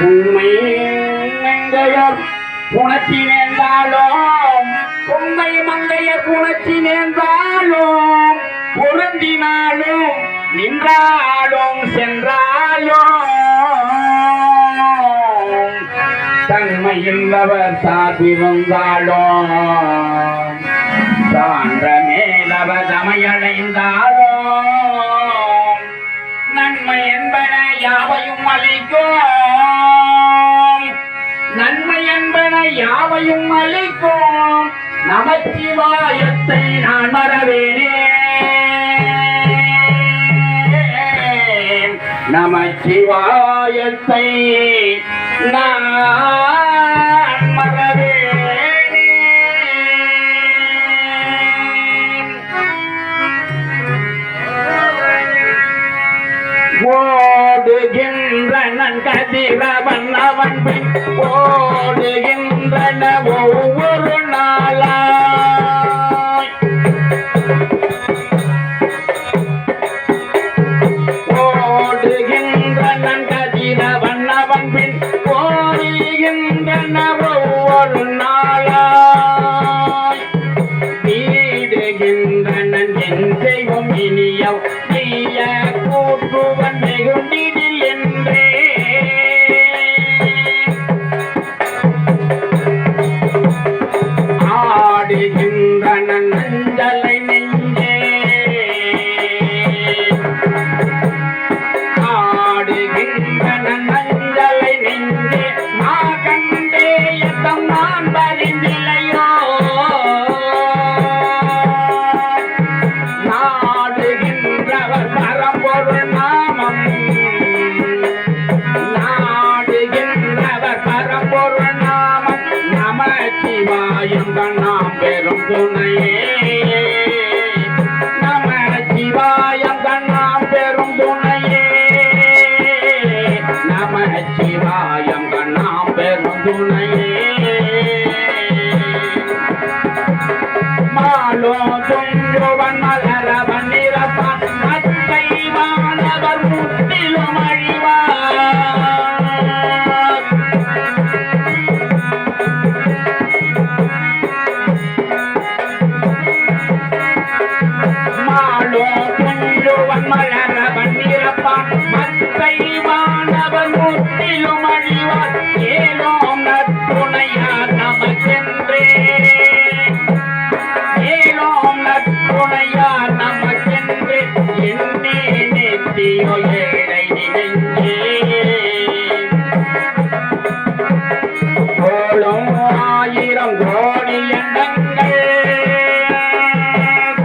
உண்மை மங்கையர் புணர்ச்சி நேர்ந்தாலும் உண்மை மங்கையர் புணர்ச்சி நேர்ந்தாலும் பொருந்தினாலும் நின்றாலும் சென்றாலும் தன்மையில்லவர் சார்பிருந்தாலும் சான்ற மேலவர் தமையடைந்தாலும் நன்மை என்பன யாவையும் அளிக்கும் நன்மை என்பன யாவையும் அளிக்கும் நமச்சிவாயத்தை நான் மறவேனே நமச்சிவாயத்தை நான் மறவேனே. ஓடுகின்ற நன்கதிரவன் அவன் பின் ஓடுகின்றன ஒவ்வொரு நாளாய் ஓடுகின்ற நன்கதிரவன் அவன் பின் ஓடுகின்றன ஒவ்வொரு நாளாய் வீடுகின்றனன் என் செய்வோம் இனியவ் நீய கூட்டுவன் வெகுண்டிடில் என்றே ஆடுகின்றனன் நஞ்சலை நெஞ்சே ஆடுகின்றனன் நஞ்சலை நெஞ்சே கண்டே எத்தம் நான் பரிந்திலையோ நாடுகின்றவர் பரம்பொருள் நாமம் நாடுகின்றவர் பரம்பொருள் நாமம் நமச்சிவாயம் நாம் பெரும் துணையே நமச்சிவாயம் நாம் பெரும் துணையே நமச்சிவாயம் நாம் பெரும் துணையே மாலோ துஞ்சுவன் மலரவன் நிறப்பான் மத்தை மாணவர் முற்றிலும் அழிவார் மாலோ துஞ்சுவன் மலரவன் நிறப்பான் மத்தை மாணவர் முற்றிலும் அழிவார் ஏலோம் நற்துணையார் நமக்கென்றே ஏலோம் நற்துணையார் நமக்கென்று என்னே நெத்தியோ ஏழை நெஞ்சே கோளும் ஆயிரம் கோடி எண்ணங்கள்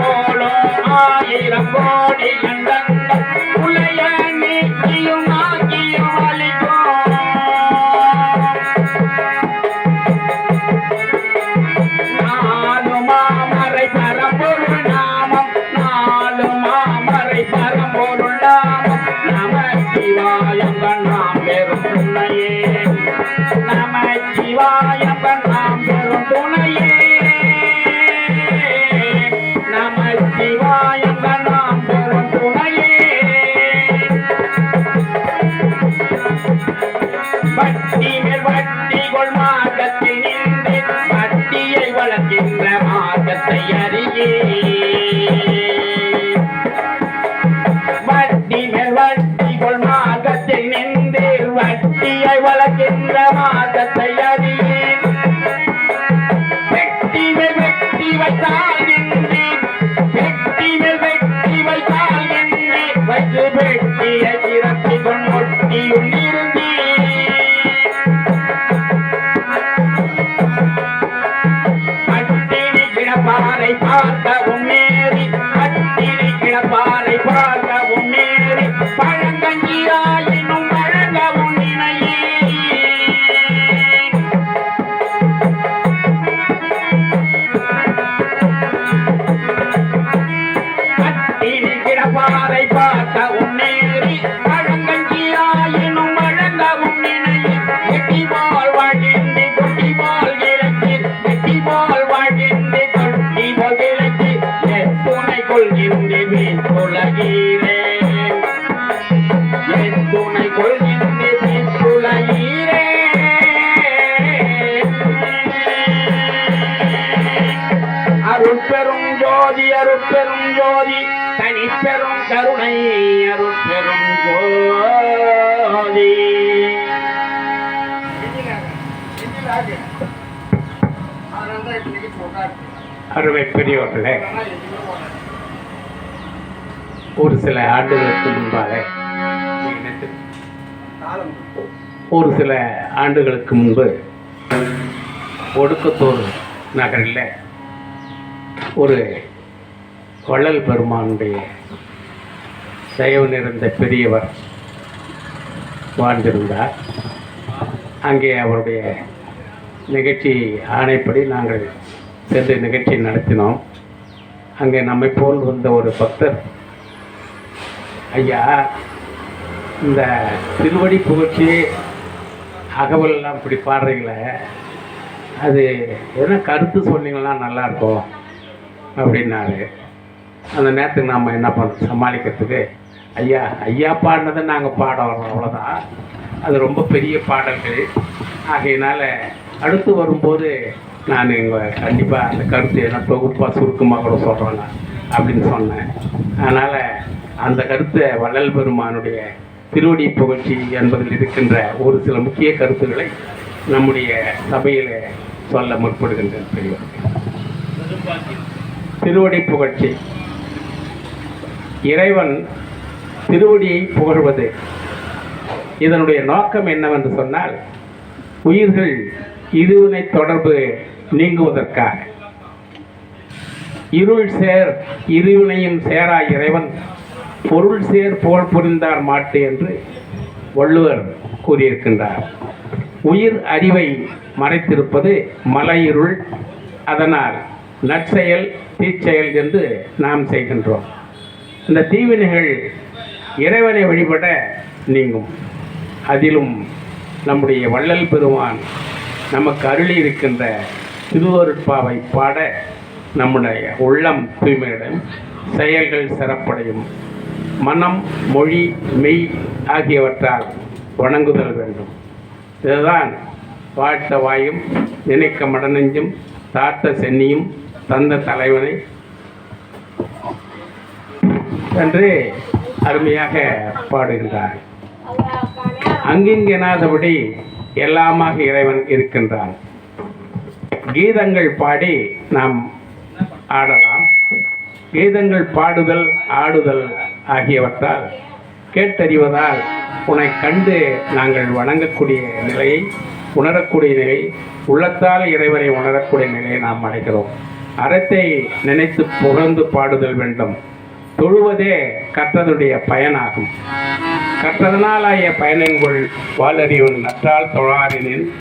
கோளும் ஆயிரம் கோடி எண்ணங்கள் உலைய நீக்கியும் ஆக்கியும் அளிக்கும் நாலு மாமரை பரம்பொருள் நாமம் நாலு மாமரை பரம்பொருள் நாமம் நமச்சிவாயம் நாம் பெரும் துணையே நமச்சிவாயம் நாம் பெரும் துணையே நமச்சிவாயம் நாம் பெரும் துணையே வட்டி மேல் வட்டிகொள் மார்க்கத்தில் நின்று வட்டியை வளர்க்கின்ற மார்க்கத்தை அறியே வட்டி மேல் வட்டிகொள் மார்க்கத்தில் நின்று வட்டியை வளர்க்கின்ற மார்க்கத்தை அறியே வெட்டி மேல் வெட்டி வைத்தால் நின்று வெட்டி மேல் வெட்டி வைத்தால் நின்று வைத்து வெட்டியை திறத்தி கொண்டொட்டியுள் இருந்தே அட்டினி கிடப்பாறை பார்க்கவும் நேரி அட்டினி கிடப்பாறை பார்க்கவும் நேரி பழங்கஞ்சியாயினும் வழங்கவும் நினையே அட்டினி கிடப்பாறை பார்க்கவும் நேரி பழங்கஞ்சியாயினும் வழங்கவும் நினையே எட்டிவாள் வாழ்கின்றி கொட்டிவாள் இலக்கி எட்டிவாள் வாழ்கின்றி கொட்டிவாள் இலக்கி எத்துணை கொள்கின்றி வீண் உலகிலே அருமை பெரியவர்களே, ஒரு சில ஆண்டுகளுக்கு முன்பு ஒடுக்கத்தூர் நகரில் ஒரு வள்ளல் பெருமானுடைய தயவு நிறைந்த பெரியவர் வாழ்ந்திருந்தார். அங்கே அவருடைய நிகழ்ச்சி ஆணைப்படி நாங்கள் சென்று நிகழ்ச்சி நடத்தினோம். அங்கே நம்மை போல் வந்த ஒரு பக்தர், ஐயா இந்த திருவடி புகழ்ச்சி அகவல்லாம் இப்படி பாடுறீங்களே, அது எதனா கருத்து சொன்னீங்கன்னா நல்லாயிருக்கும் அப்படின்னாரு. அந்த நேரத்துக்கு நாம் என்ன பண்ண சமாளிக்கிறதுக்கு, ஐயா ஐயா பாடினதை நாங்கள் பாட வரோம், அவ்வளோதான். அது ரொம்ப பெரிய பாடல்கள். ஆகையினால் அடுத்து வரும்போது நான் இங்கே கண்டிப்பாக அந்த கருத்து என்ன தொகுப்பாக சுருக்கமாக கூட சொல்கிறேன் அப்படின்னு சொன்னேன். அதனால் அந்த கருத்தை வள்ளல் பெருமானுடைய திருவடி புகழ்ச்சி என்பதில் இருக்கின்ற ஒரு சில முக்கிய கருத்துக்களை நம்முடைய சபையில் சொல்ல முற்படுகின்ற பெரியவர்கள். திருவடி புகழ்ச்சி, இறைவன் திருவடியை புகழ்வது. இதனுடைய நோக்கம் என்னவென்று சொன்னால், உயிர்கள் இருவினை தொடர்பு நீங்குவதற்காக. இருள் சேர் இருவினையும் சேரா இறைவன் பொருள் சேர் புகழ் புரிந்தார் மாட்டு என்று வள்ளுவர் கூறியிருக்கின்றார். உயிர் அறிவை மறைத்திருப்பது மலையிருள். அதனால் நற்செயல் தீச்செயல் என்று நாம் செய்கின்றோம். இந்த தீவினைகள் இறைவனை வழிபட நீங்கும். அதிலும் நம்முடைய வள்ளல் பெருமான் நமக்கு அருளி இருக்கின்ற திருவருட்பாவை பாட நம்முடைய உள்ளம் தூய்மையிடம், செயல்கள் சிறப்படையும். மனம் மொழி மெய் ஆகியவற்றால் வணங்குதல் வேண்டும். இதுதான் வாழ்த்த வாயும் நினைக்க மடநெஞ்சும் தாத்த சென்னியும் தந்த தலைவனை என்று அருமையாக பாடுகின்றார். அங்கிங்கெனாதபடி எல்லாமாக இறைவன் இருக்கின்றான். கீதங்கள் பாடி நாம் ஆடலாம். கீதங்கள் பாடுதல் ஆடுதல் ஆகியவற்றால் கேட்டறிவதால் உன்னை கண்டு நாங்கள் வணங்கக்கூடிய நிலையை, உணரக்கூடிய நிலை, உள்ளத்தால் இறைவனை உணரக்கூடிய நிலையை நாம் அடைகிறோம். அறத்தை நினைத்து புகழ்ந்து பாடுதல் வேண்டும். தொழுவதே கற்றதுடைய பயனாகும். கற்றதனாலாய பயனென்கொள் வாலறிவன் நற்றால் தொழாரினின்